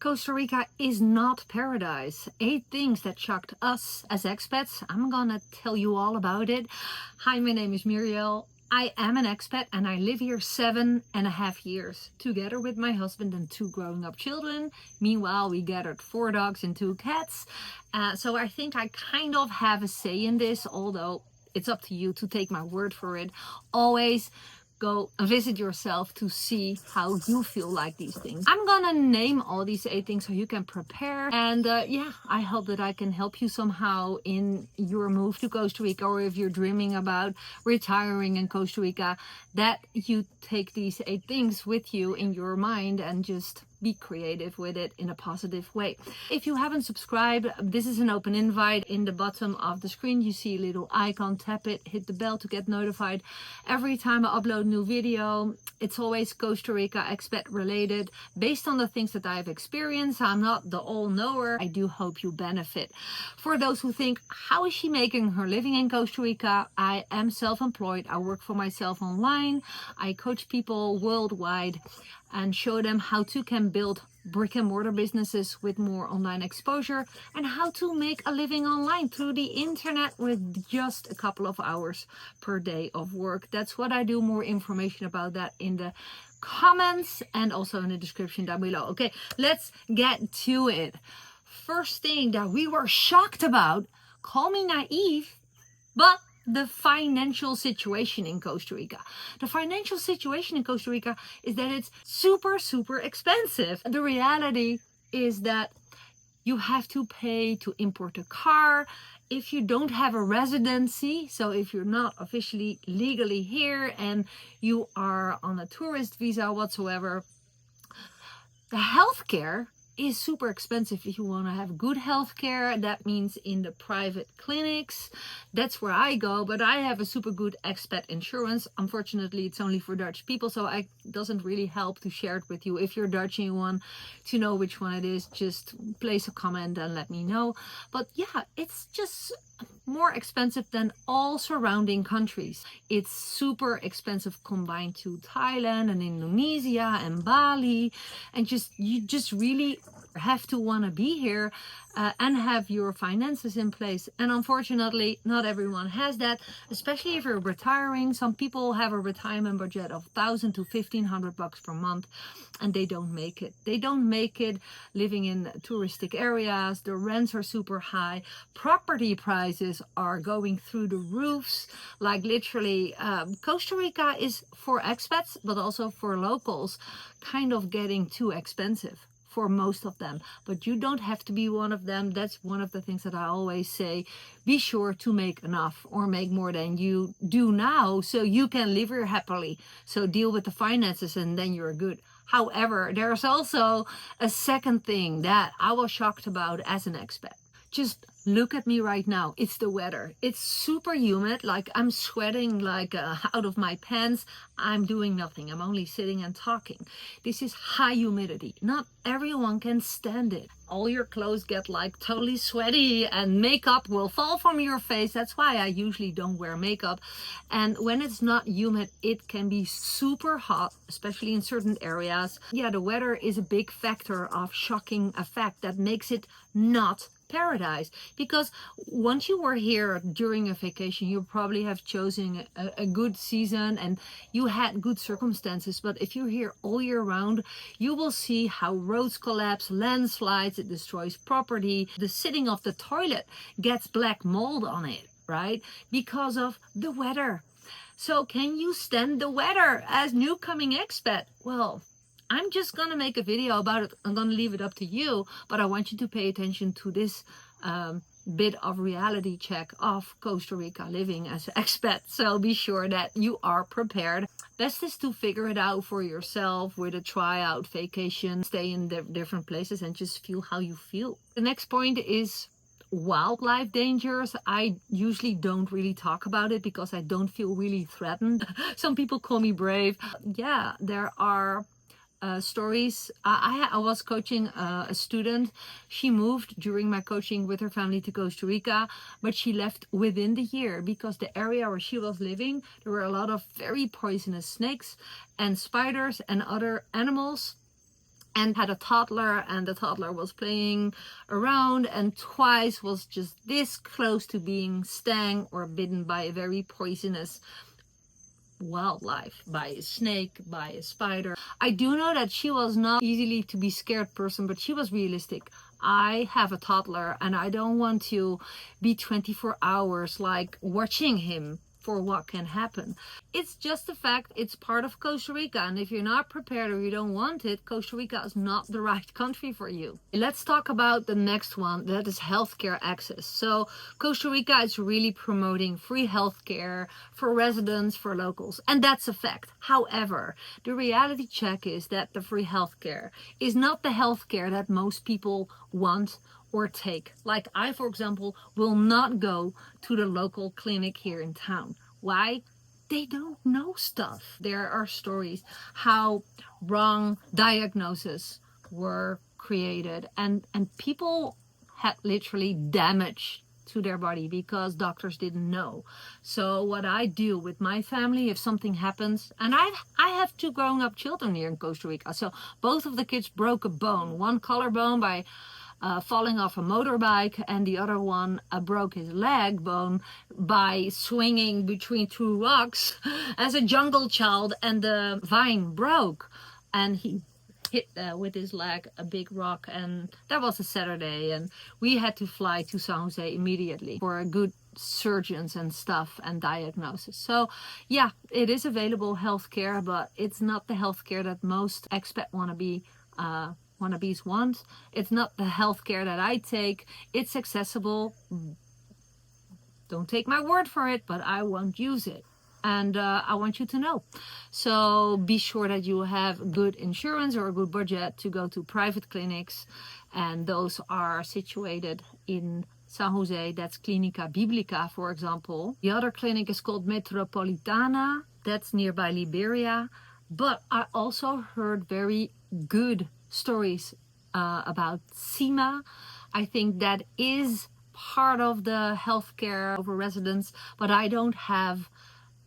Costa Rica is not paradise. 8 things that shocked us as expats. I'm gonna tell you all about it. Hi, my name is Muriel. I am an expat and I live here 7.5 years, together with my husband and 2 growing up children. Meanwhile, we gathered 4 dogs and 2 cats. So I think I kind of have a say in this, although it's up to you to take my word for it. Always go visit yourself to see how you feel like these things. I'm gonna name all these 8 things so you can prepare, and yeah, I hope that I can help you somehow in your move to Costa Rica, or if you're dreaming about retiring in Costa Rica, that you take these 8 things with you in your mind and just be creative with it in a positive way. If you haven't subscribed, this is an open invite. In the bottom of the screen you see a little icon, tap it, hit the bell to get notified every time I upload a new video. It's always Costa Rica expat related, based on the things that I've experienced. I'm not the all-knower. I do hope you benefit. For those who think, how is she making her living in Costa Rica? I am self-employed. I work for myself online. I coach people worldwide and show them how to can build brick and mortar businesses with more online exposure, and how to make a living online through the internet with just a couple of hours per day of work. That's what I do. More information about that in the comments and also in the description down below. Okay, let's get to it. First thing that we were shocked about, call me naive, but the financial situation in Costa Rica. The financial situation in Costa Rica is that it's super expensive. The reality is that you have to pay to import a car if you don't have a residency. So if you're not officially legally here and you are on a tourist visa whatsoever. The healthcare is super expensive if you want to have good healthcare. That means in the private clinics. That's where I go, but I have a super good expat insurance. Unfortunately, it's only for Dutch people, so it doesn't really help to share it with you. If you're Dutch and you want to know which one it is, just place a comment and let me know. But yeah, it's just more expensive than all surrounding countries. It's super expensive combined to Thailand and Indonesia and Bali, and you just really have to want to be here and have your finances in place. And unfortunately, not everyone has that, especially if you're retiring. Some people have a retirement budget of $1,000 to $1,500 per month, and they don't make it. They don't make it living in touristic areas. The rents are super high. Property prices are going through the roofs. Like literally, Costa Rica is for expats, but also for locals, kind of getting too expensive for most of them. But you don't have to be one of them. That's one of the things that I always say. Be sure to make enough, or make more than you do now, so you can live here happily. So deal with the finances and then you're good. However, there's also a second thing that I was shocked about as an expat. Just look at me right now. It's the weather. It's super humid. Like I'm sweating like out of my pants. I'm doing nothing. I'm only sitting and talking. This is high humidity. Not everyone can stand it. All your clothes get like totally sweaty and makeup will fall from your face. That's why I usually don't wear makeup. And when it's not humid, it can be super hot, especially in certain areas. Yeah, the weather is a big factor of shocking effect that makes it not paradise. Because once you were here during a vacation, you probably have chosen a good season and you had good circumstances. But if you're here all year round, you will see how roads collapse, landslides, it destroys property. The sitting of the toilet gets black mold on it, right? Because of the weather. So can you stand the weather as new coming expat? Well, I'm just gonna make a video about it. I'm gonna leave it up to you, but I want you to pay attention to this bit of reality check of Costa Rica living as an expat. So be sure that you are prepared. Best is to figure it out for yourself with a tryout vacation. Stay in different places and just feel how you feel. The next point is wildlife dangers. I usually don't really talk about it because I don't feel really threatened. Some people call me brave. Yeah, there are stories. I was coaching a student. She moved during my coaching with her family to Costa Rica, but she left within the year because the area where she was living, there were a lot of very poisonous snakes and spiders and other animals and had a toddler, and the toddler was playing around and twice was just this close to being stung or bitten by a very poisonous wildlife, by a snake, by a spider. I do know that she was not easily to be scared person, but she was realistic. I have a toddler and I don't want to be 24 hours like watching him for what can happen. It's just the fact it's part of Costa Rica, and if you're not prepared or you don't want it, Costa Rica is not the right country for you. Let's talk about the next one, that is healthcare access. So Costa Rica is really promoting free healthcare for residents, for locals, and that's a fact. However, the reality check is that the free healthcare is not the healthcare that most people want or take. Like I, for example, will not go to the local clinic here in town. Why? They don't know stuff. There are stories how wrong diagnoses were created, and people had literally damage to their body because doctors didn't know. So what I do with my family, if something happens, and I have two grown up children here in Costa Rica, so both of the kids broke a bone, one collarbone by falling off a motorbike, and the other one broke his leg bone by swinging between two rocks as a jungle child, and the vine broke and he hit with his leg a big rock, and that was a Saturday, and we had to fly to San Jose immediately for a good surgeons and stuff and diagnosis. So yeah, it is available healthcare, but it's not the healthcare that most expat wannabes want. It's not the healthcare that I take. It's accessible. Don't take my word for it, but I won't use it. And I want you to know. So be sure that you have good insurance or a good budget to go to private clinics. And those are situated in San Jose. That's Clínica Bíblica, for example. The other clinic is called Metropolitana. That's nearby Liberia. But I also heard very good stories about SEMA. I think that is part of the healthcare over residents, but I don't have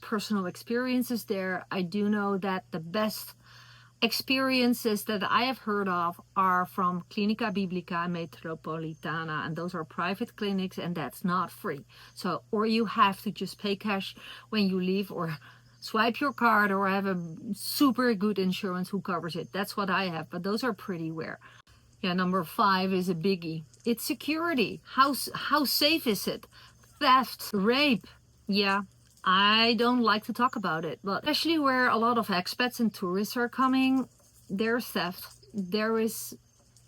personal experiences there. I do know that the best experiences that I have heard of are from Clínica Bíblica Metropolitana, and those are private clinics, and that's not free. So, or you have to just pay cash when you leave, or swipe your card, or have a super good insurance who covers it. That's what I have, but those are pretty rare. Yeah, number 5 is a biggie. It's security. How safe is it? Theft, rape. Yeah, I don't like to talk about it, but especially where a lot of expats and tourists are coming, there's theft. There is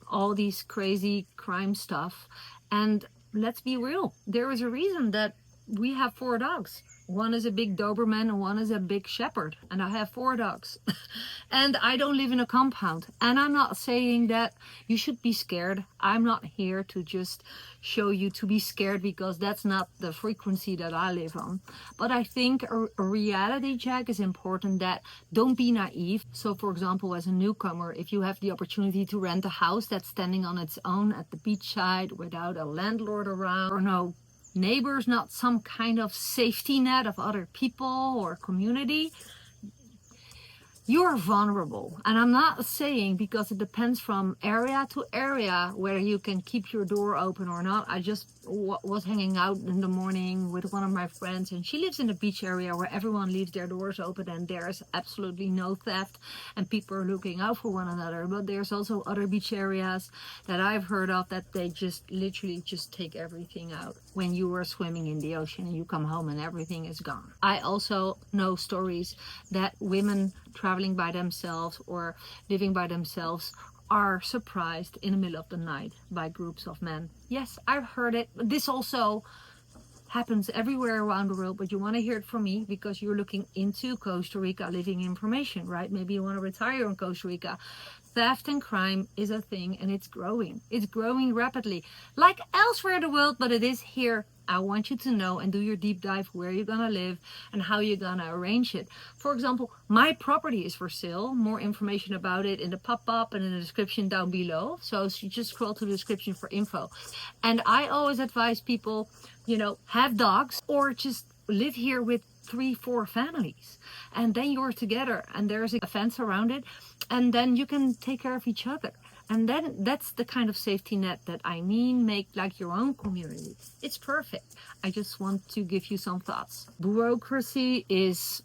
all these crazy crime stuff. And let's be real, there is a reason that we have 4 dogs. One is a big Doberman and one is a big Shepherd, and I have 4 dogs. And I don't live in a compound. And I'm not saying that you should be scared. I'm not here to just show you to be scared, because that's not the frequency that I live on. But I think a reality check is important, that don't be naive. So for example, as a newcomer, if you have the opportunity to rent a house that's standing on its own at the beachside without a landlord around, or no neighbors, not some kind of safety net of other people or community, you're vulnerable. And I'm not saying, because it depends from area to area whether you can keep your door open or not. I just was hanging out in the morning with one of my friends, and she lives in a beach area where everyone leaves their doors open and there's absolutely no theft and people are looking out for one another. But there's also other beach areas that I've heard of that they just literally just take everything out when you are swimming in the ocean and you come home and everything is gone. I also know stories that women traveling by themselves or living by themselves are surprised in the middle of the night by groups of men. Yes, I've heard it. This also happens everywhere around the world, but you want to hear it from me because you're looking into Costa Rica living information, right? Maybe you want to retire in Costa Rica. Theft and crime is a thing, and it's growing. It's growing rapidly, like elsewhere in the world, but it is here. I want you to know and do your deep dive where you're gonna live and how you're gonna arrange it. For example, my property is for sale. More information about it in the pop-up and in the description down below. So you just scroll to the description for info. And I always advise people, you know, have dogs or just live here with 3, 4 families, and then you're together and there's a fence around it, and then you can take care of each other. And then that's the kind of safety net that I mean. Make like your own community. It's perfect. I just want to give you some thoughts. Bureaucracy is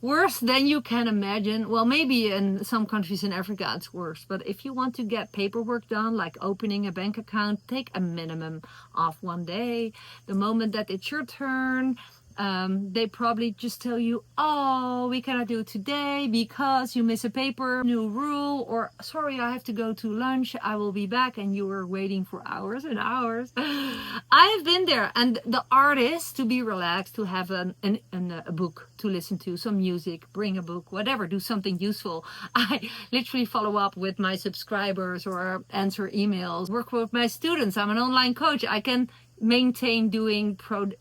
worse than you can imagine. Well, maybe in some countries in Africa it's worse, but if you want to get paperwork done, like opening a bank account, take a minimum of 1 day. The moment that it's your turn, they probably just tell you, oh, we cannot do it today because you miss a paper, new rule, or sorry, I have to go to lunch, I will be back, and you were waiting for hours and hours. I have been there, and the art is to be relaxed, to have a book to listen to, some music, bring a book, whatever, do something useful. I literally follow up with my subscribers or answer emails, work with my students. I'm an online coach. I can maintain doing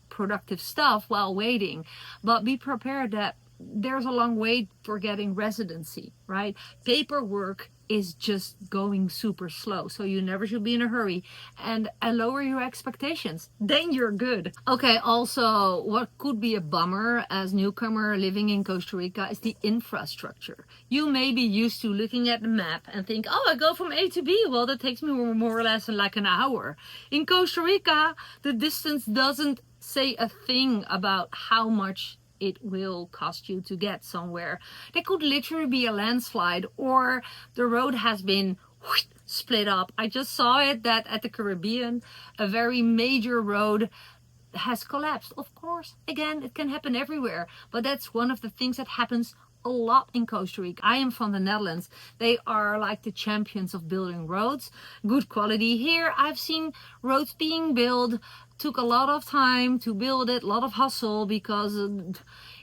productive stuff while waiting, but be prepared that there's a long wait for getting residency, right? Paperwork is just going super slow, so you never should be in a hurry, and lower your expectations, then you're good. Okay, also what could be a bummer as newcomer living in Costa Rica is the infrastructure. You may be used to looking at the map and think, oh, I go from A to B, well, that takes me more or less in like an hour. In Costa Rica, the distance doesn't say a thing about how much it will cost you to get somewhere. There could literally be a landslide, or the road has been split up. I just saw it that at the Caribbean, a very major road has collapsed. Of course, again, it can happen everywhere, but that's one of the things that happens a lot in Costa Rica. I am from the Netherlands. They are like the champions of building roads. Good quality here. I've seen roads being built. Took a lot of time to build it, a lot of hustle, because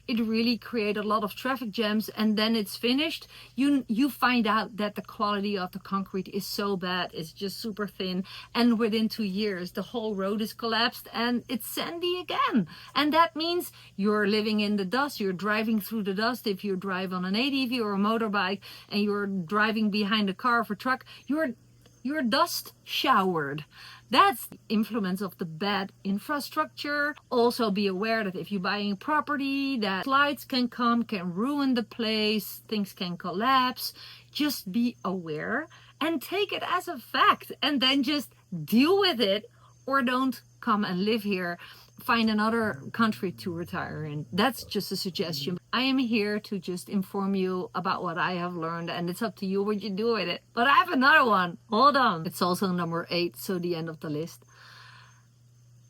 it really created a lot of traffic jams, and then it's finished. You find out that the quality of the concrete is so bad, it's just super thin, and within 2 years the whole road is collapsed and it's sandy again. And that means you're living in the dust, you're driving through the dust. If you drive on an ATV or a motorbike and you're driving behind a car or a truck, you're dust showered. That's the influence of the bad infrastructure. Also be aware that if you're buying property, that slides can come, can ruin the place, things can collapse. Just be aware and take it as a fact, and then just deal with it, or don't come and live here. Find another country to retire in. That's just a suggestion. I am here to just inform you about what I have learned, and it's up to you what you do with it. But I have another one. Hold on. It's also number 8, so the end of the list.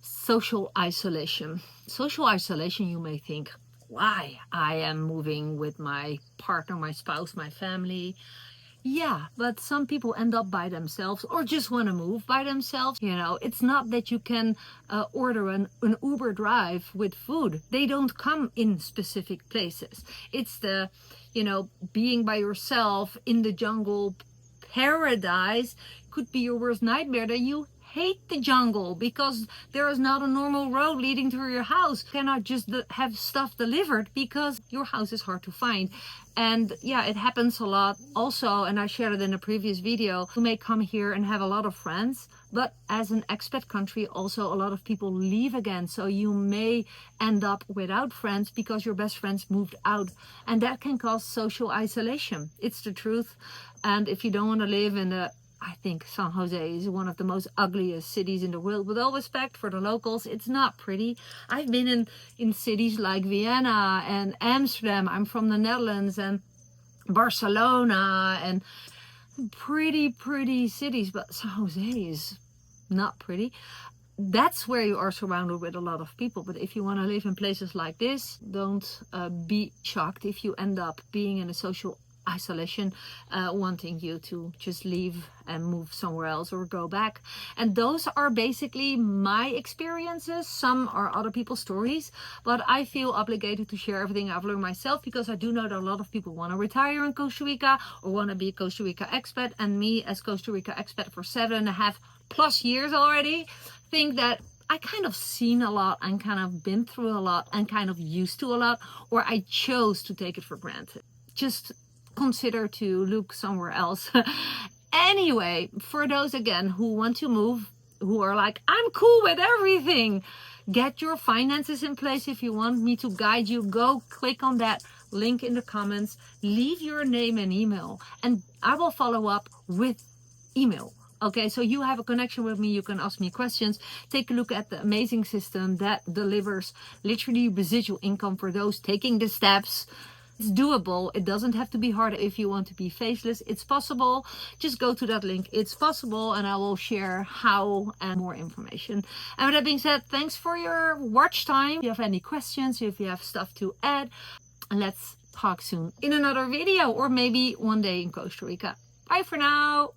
Social isolation. Social isolation, you may think, why? I am moving with my partner, my spouse, my family. Yeah, but some people end up by themselves or just want to move by themselves. You know, it's not that you can order an Uber drive with food. They don't come in specific places. It's the, being by yourself in the jungle paradise could be your worst nightmare, that you hate the jungle because there is not a normal road leading to your house. You cannot just have stuff delivered because your house is hard to find. And yeah, it happens a lot also, and I shared it in a previous video. You may come here and have a lot of friends, but as an expat country, also a lot of people leave again. So you may end up without friends because your best friends moved out, and that can cause social isolation. It's the truth. And if you don't want to live in I think San Jose is one of the most ugliest cities in the world. With all respect for the locals, it's not pretty. I've been in cities like Vienna and Amsterdam. I'm from the Netherlands, and Barcelona, and pretty cities. But San Jose is not pretty. That's where you are surrounded with a lot of people. But if you want to live in places like this, don't be shocked if you end up being in a social isolation, wanting you to just leave and move somewhere else or go back. And those are basically my experiences. Some are other people's stories, but I feel obligated to share everything I've learned myself, because I do know that a lot of people want to retire in Costa Rica or want to be a Costa Rica expat, and me as Costa Rica expat for 7.5+ years already, think that I kind of seen a lot and kind of been through a lot and kind of used to a lot, or I chose to take it for granted. Just consider to look somewhere else. Anyway, for those again who want to move, who are like, I'm cool with everything, Get your finances in place. If you want me to guide you, go click on that link in the comments. Leave your name and email, and I will follow up with email. Okay, so you have a connection with me, you can ask me questions. Take a look at the amazing system that delivers literally residual income for those taking the steps. It's doable. It doesn't have to be hard if you want to be faceless. It's possible. Just go to that link. It's possible, and I will share how and more information. And with that being said, thanks for your watch time. If you have any questions, if you have stuff to add, let's talk soon in another video, or maybe one day in Costa Rica. Bye for now.